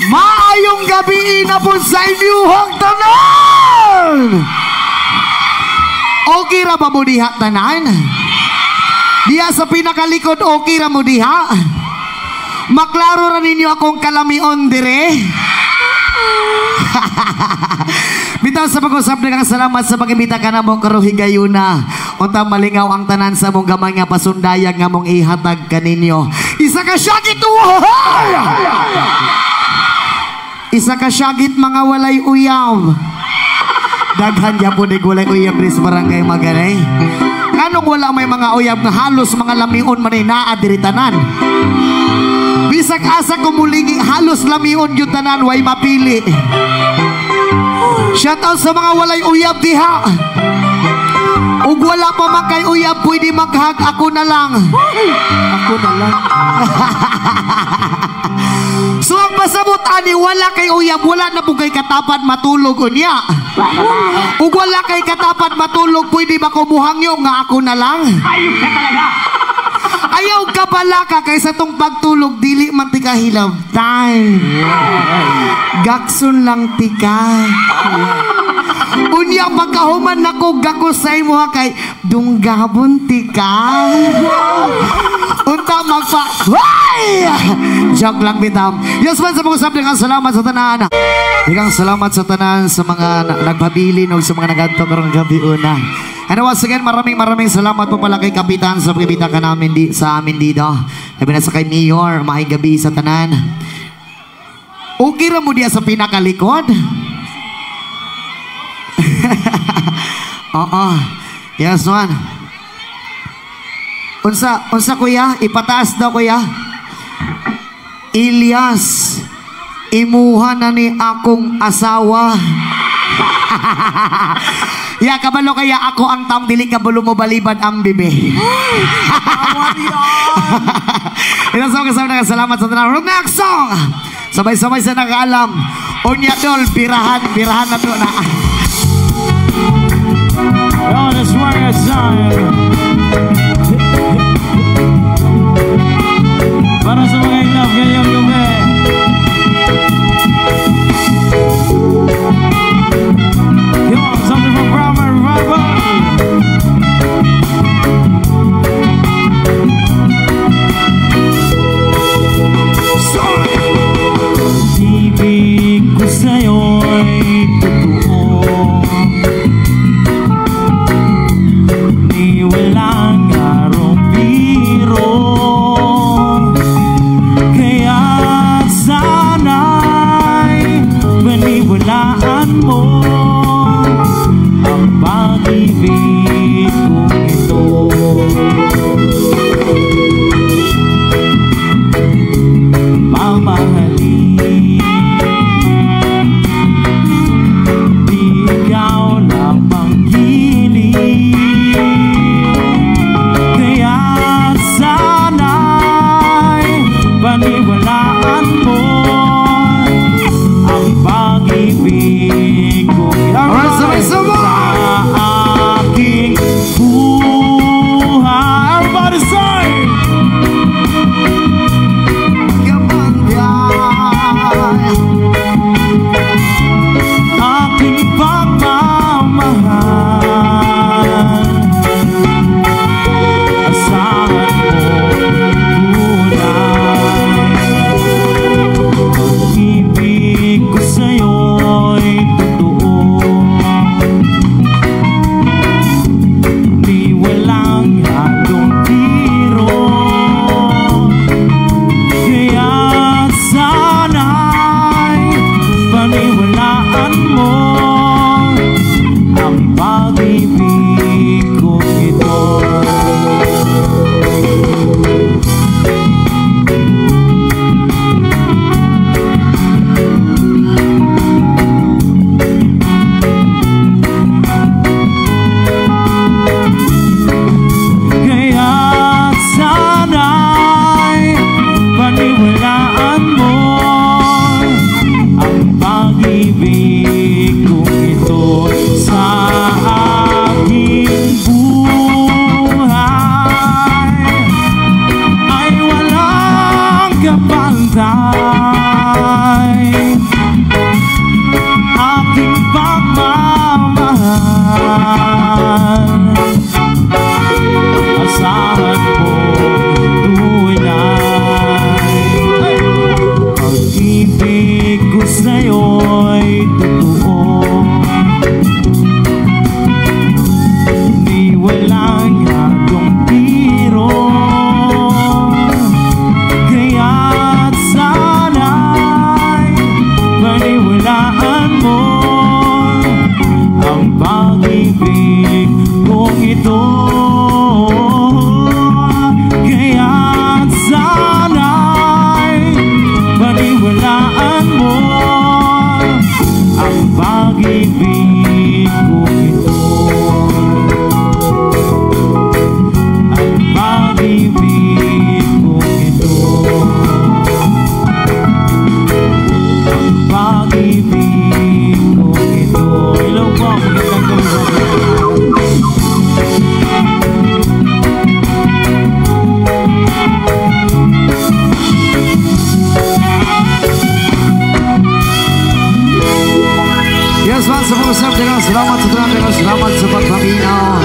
Maayong gabi na po sa inyong tanan. Okay ra ba mo diha tanan? Diya sa pinakalikod okay ra mo diha? Maklaro ra ninyo akong kalamion dire. Bitaw sa pag-usap na salamat sa pag-imbita ka na mong karuhigayuna. Unta malingaw ang tanan sa mong gamay nga pasundayag nga mong ihatag kaninyo. Isa ka syagit Isa ka syagit mga walay uyaw. Daghan ya po di walay uyab rin sa barangay Maganay. Anong wala may mga uyab na halos mga lamion manay naa diri tanan. Bisag asa kumulingi halos lamion yung tanan way mapili. Shout out sa mga walay uyab diha. Ug wala pa man kay uyab pwede maghag ako na lang. Ako na lang. So ang pasabot ani wala kay uyab wala na po kay katapat matulog unya. Ug wala kay katapat matulog pwede ba ko muhangyo nga ako na lang. Ayos ka talaga. Ayaw ka pala ka kaysa tong pagtulog dili man tika hilaw time. Gakson lang tika. Unya pagkahuman nako gakosay mo kay dunggabon tika. Unta magpa. Joke lang bitaw. Yes man sa pag-usap dengan salamat sa tanan. Digang salamat sa tanan sa mga nagpabilin o sa mga nagadto karong gabi una. And once again, maraming salamat po pala kay Kapitan sa pagkibita ka namin sa amin dito. Sabi na sa kay Mayor, mahing gabi sa tanan. Okay ra mo diya sa pinakalikod? Oo. Yes man. Unsa kuya? Ipataas daw kuya. Ilyas, imuha na ni akong asawa. Ya kabalo kaya ako ang taong dili kabalo mo balibad ang bibe. Ito sa kasama salamat sa tanan. Next song. Sabay-sabay sa nakaalam. Unya dol birahan na to na. Oh, that's right, para sa mga inlove ngayong gabi. Come on, something from Brahma Revival. Ibig ko sa'yo'y totoo, ni walang karong biro. Kaya sana'y paniwalaan mo ang pag-ibig kong ito. Mamahalin, di ikaw lang panggiling. Kaya sana'y paniwalaan mo ang pag-ibig kong ito. Sa aking buhay. Everybody say! Aking pagmamahal, asahan mo tunay. Ibig ko sa'yo'y totoo, pag-ibig kong ito. Hello po, magandang gabi po. Yes, man, sa mga sab, salamat sa pagpaminaw.